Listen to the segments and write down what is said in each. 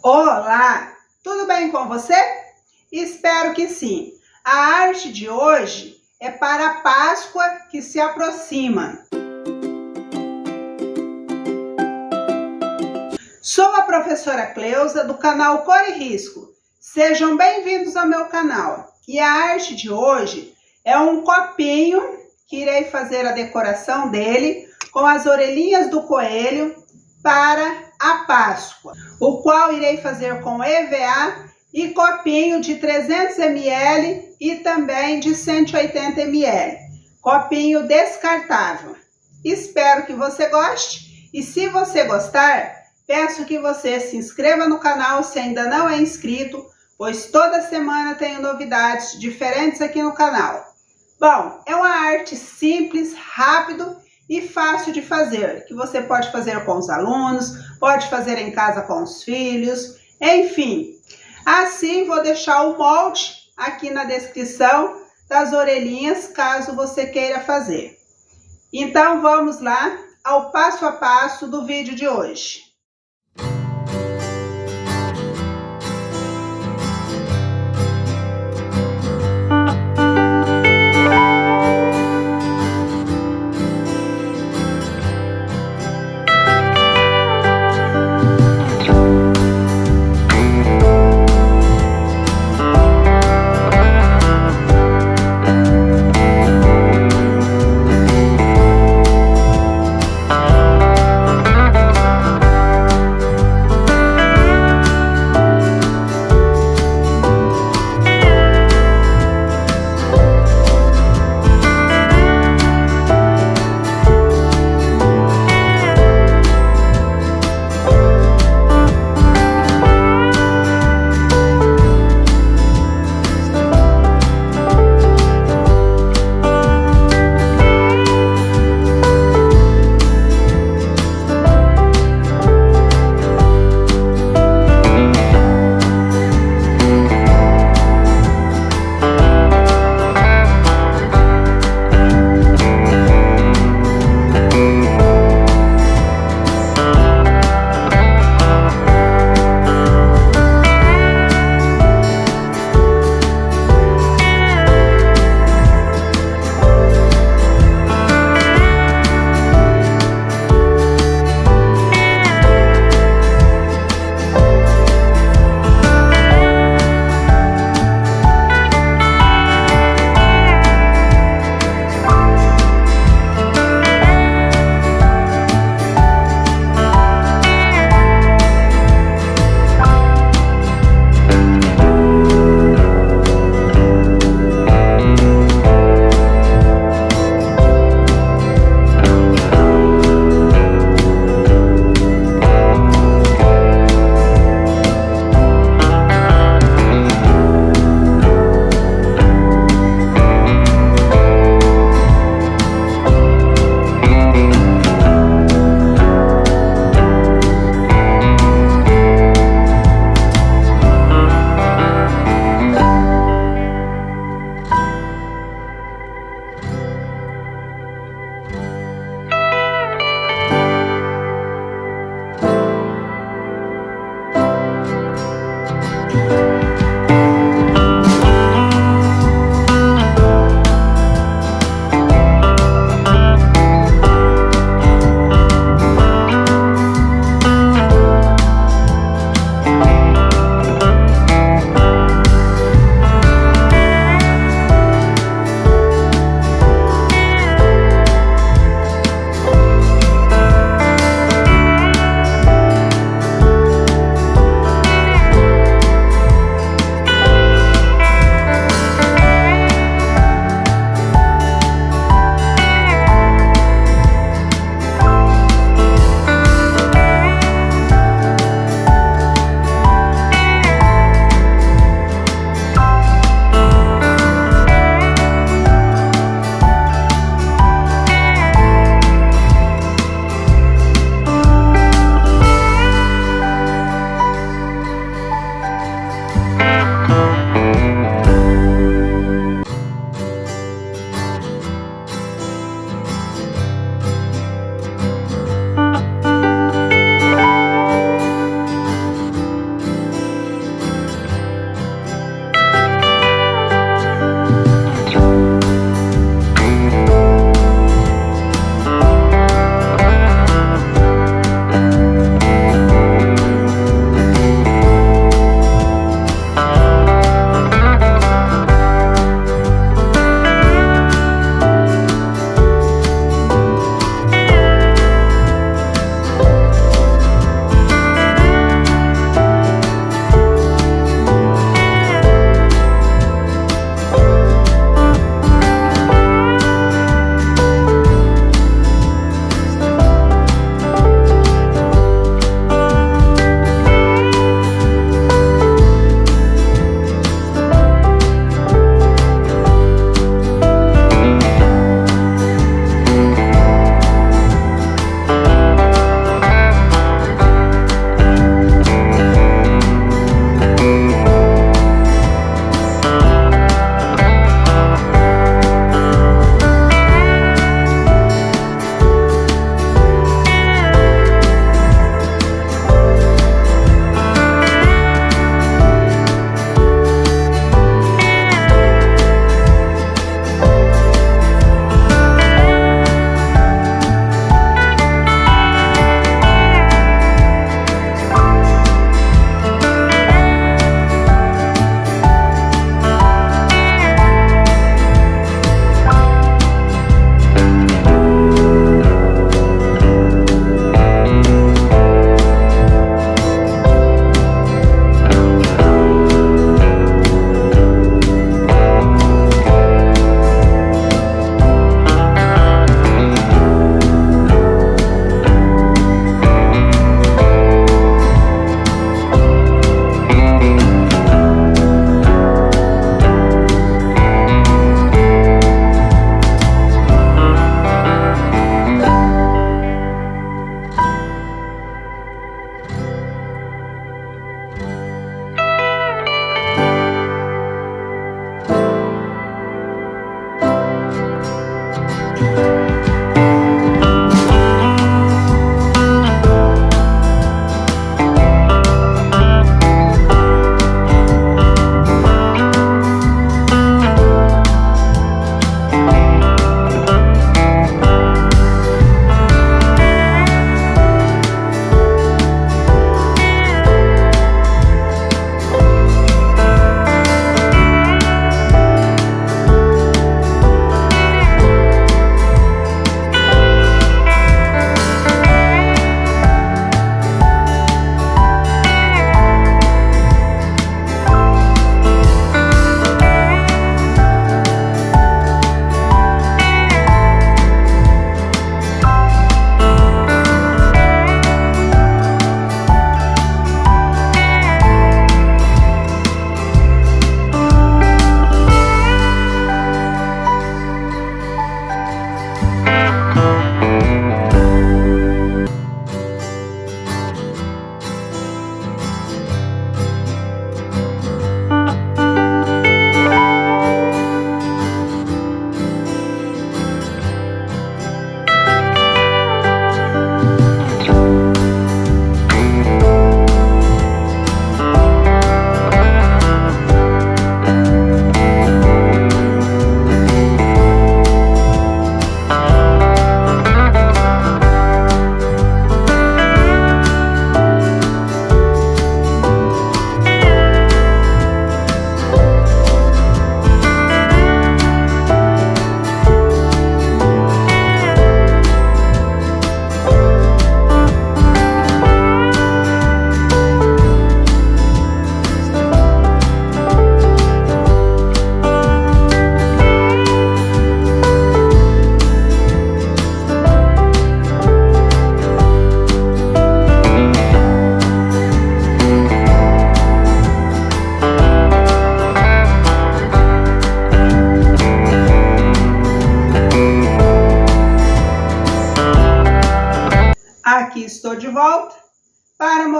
Olá, tudo bem com você? Espero que sim. A arte de hoje é para a Páscoa que se aproxima. Sou a professora Cleusa do Canal Cor Risco. Sejam bem-vindos ao meu canal. E a arte de hoje é um copinho que irei fazer a decoração dele com as orelhinhas do coelho para a Páscoa, o qual irei fazer com E.V.A e copinho de 300 ml e também de 180 ml, copinho descartável. Espero que você goste e se você gostar, peço que você se inscreva no canal se ainda não é inscrito, pois toda semana tenho novidades diferentes aqui no canal. Bom, é uma arte simples, rápido e fácil de fazer, que você pode fazer com os alunos, pode fazer em casa com os filhos, enfim. Assim, vou deixar o molde aqui na descrição das orelhinhas, caso você queira fazer. Então, vamos lá ao passo a passo do vídeo de hoje.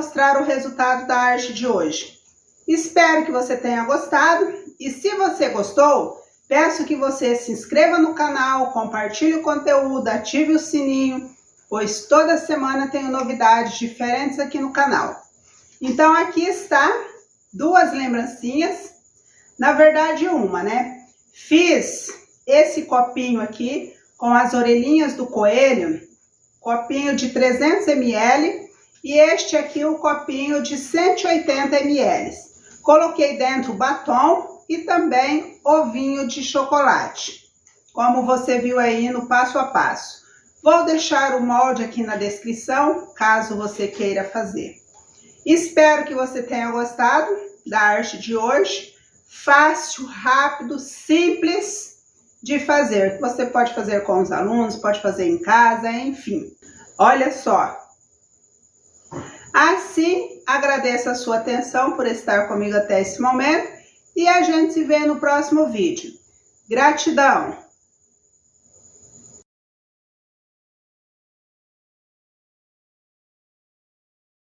mostrar o resultado da arte de hoje. Espero que você tenha gostado e se você gostou, peço que você se inscreva no canal, compartilhe o conteúdo, ative o sininho, pois toda semana tenho novidades diferentes aqui no canal. Então aqui está 2 lembrancinhas, na verdade uma, né? Fiz esse copinho aqui com as orelhinhas do coelho, copinho de 300 ml e este aqui o copinho de 180 ml. Coloquei dentro o batom e também ovinho de chocolate, como você viu aí no passo a passo. Vou deixar o molde aqui na descrição, caso você queira fazer. Espero que você tenha gostado da arte de hoje. Fácil, rápido, simples de fazer. Você pode fazer com os alunos, pode fazer em casa, enfim. Olha só. Assim, agradeço a sua atenção por estar comigo até esse momento e a gente se vê no próximo vídeo. Gratidão!